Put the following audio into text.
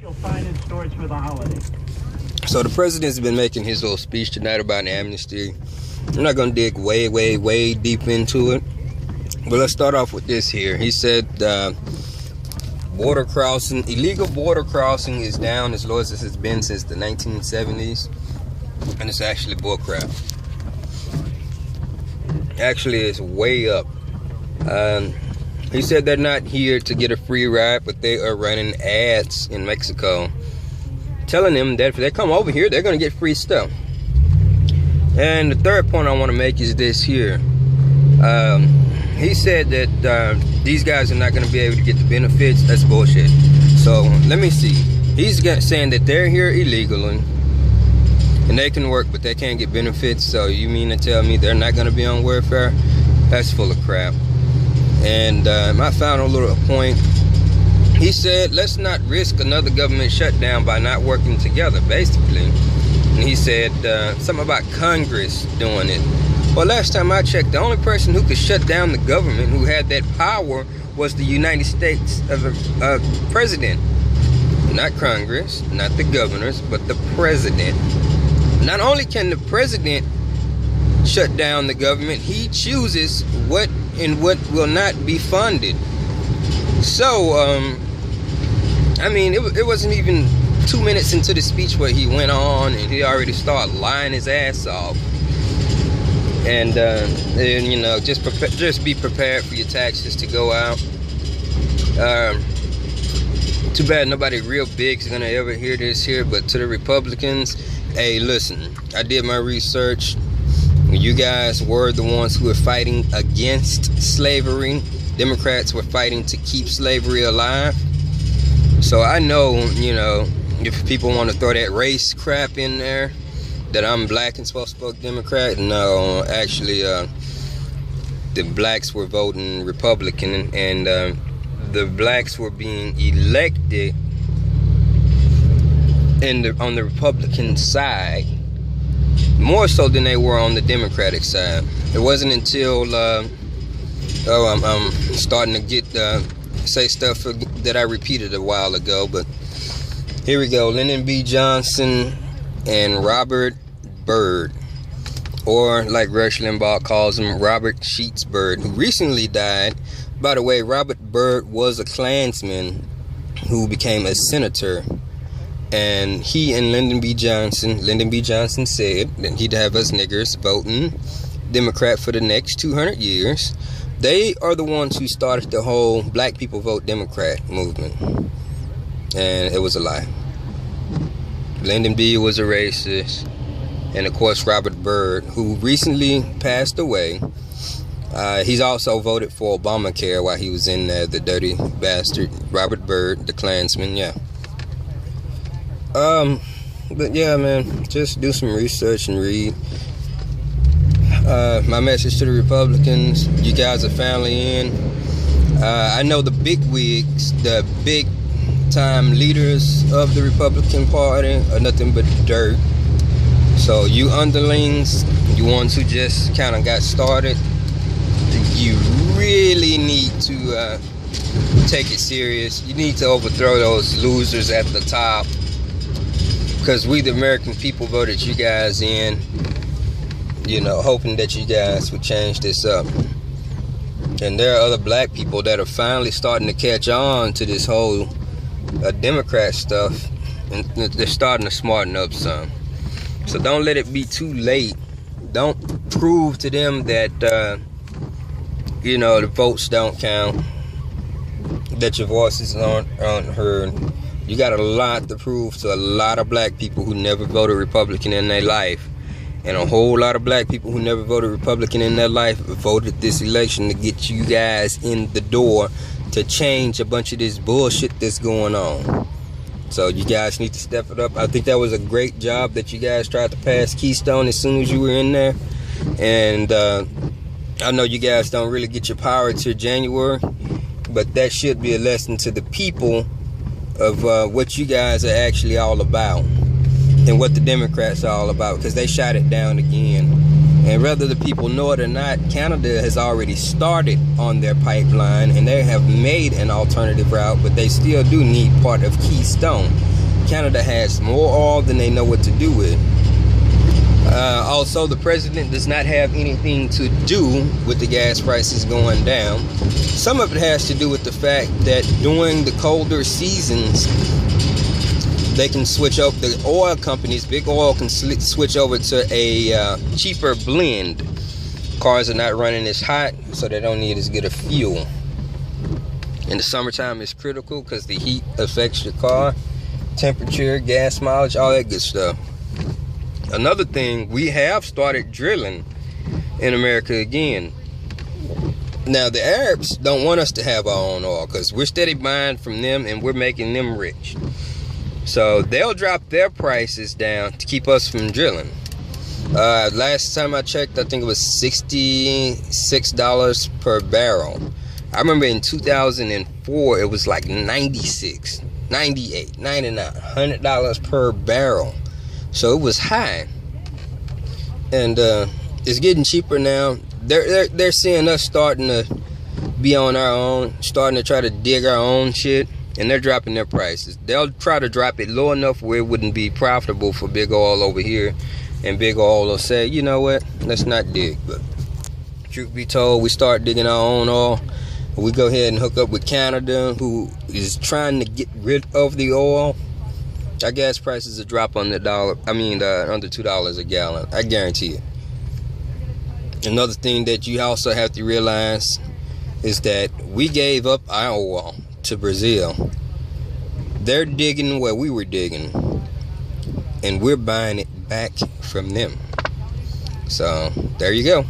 you'll find in stores for the holiday. So the president's been making his little speech tonight about Amnesty. I'm not going to dig way deep into it. But let's start off with this here. He said illegal border crossing is down as low as it has been since the 1970s. And it's actually bullcrap. Actually, it's way up. He said they're not here to get a free ride, but they are running ads in Mexico telling them that if they come over here, they're going to get free stuff. And the third point I want to make is this here. He said that these guys are not going to be able to get the benefits. That's bullshit. So let me see. He's saying that they're here illegally and they can work, but they can't get benefits. So you mean to tell me they're not going to be on welfare? That's full of crap. And my final little point, he said, let's not risk another government shutdown by not working together, basically. And he said something about Congress doing it. Well, last time I checked, the only person who could shut down the government, who had that power, was the United States president. Not Congress, not the governors, but the president. Not only can the president shut down the government, he chooses what and what will not be funded. So, I mean, it wasn't even 2 minutes into the speech where he went on and he already started lying his ass off. And you know, just be prepared for your taxes to go out. Too bad nobody real big is gonna ever hear this here, but to the Republicans, hey, listen, I did my research. You guys were the ones who were fighting against slavery. Democrats were fighting to keep slavery alive. So I know, you know, if people want to throw that race crap in there, that I'm black and supposed to vote Democrat. No, actually, the blacks were voting Republican, and the blacks were being elected on the Republican side more so than they were on the Democratic side. It wasn't until I'm starting to get say stuff that I repeated a while ago, but here we go. Lyndon B. Johnson and Robert Byrd, or like Rush Limbaugh calls him, Robert Sheets Byrd, who recently died. By the way, Robert Byrd was a Klansman who became a senator, and he and Lyndon B. Johnson said that he'd have us niggers voting Democrat for the next 200 years. They are the ones who started the whole black people vote Democrat movement, and it was a lie. Lyndon B. was a racist, and of course Robert Byrd, who recently passed away, he's also voted for Obamacare while he was in there, the dirty bastard. Robert Byrd, the Klansman, yeah. But yeah, man, just do some research and read. My message to the Republicans: you guys are finally in. I know the big wigs, the big time leaders of the Republican Party are nothing but dirt. So you underlings, you ones who just kind of got started, you really need to take it serious. You need to overthrow those losers at the top, because we the American people voted you guys in, you know, hoping that you guys would change this up. And there are other black people that are finally starting to catch on to this whole Democrat stuff, and they're starting to smarten up some. So don't let it be too late. Don't prove to them that you know, the votes don't count, that your voices aren't heard. You got a lot to prove to a lot of black people who never voted Republican in their life. And a whole lot of black people who never voted Republican in their life voted this election to get you guys in the door to change a bunch of this bullshit that's going on. So you guys need to step it up. I think that was a great job that you guys tried to pass Keystone as soon as you were in there. And I know you guys don't really get your power till January, but that should be a lesson to the people of what you guys are actually all about and what the Democrats are all about, because they shot it down again. And whether the people know it or not, Canada has already started on their pipeline and they have made an alternative route, but they still do need part of Keystone. Canada has more oil than they know what to do with. Also, the president does not have anything to do with the gas prices going down. Some of it has to do with the fact that during the colder seasons, they can switch up, the oil companies, big oil can switch over to a cheaper blend. Cars are not running as hot, so they don't need as good a fuel. In the summertime, it's critical because the heat affects your car, temperature, gas mileage, all that good stuff. Another thing, we have started drilling in America again. Now, the Arabs don't want us to have our own oil because we're steady buying from them and we're making them rich. So they'll drop their prices down to keep us from drilling. Last time I checked, I think it was $66 per barrel. I remember in 2004, it was like 96, 98, 99, $100 per barrel. So it was high. And it's getting cheaper now. They're seeing us starting to be on our own, starting to try to dig our own shit. And they're dropping their prices. They'll try to drop it low enough where it wouldn't be profitable for big oil over here. And big oil will say, you know what, let's not dig. But truth be told, we start digging our own oil. We go ahead and hook up with Canada, who is trying to get rid of the oil. Our gas prices will drop under under $2 a gallon. I guarantee it. Another thing that you also have to realize is that we gave up our oil to Brazil. They're digging where we were digging, and we're buying it back from them. So there you go.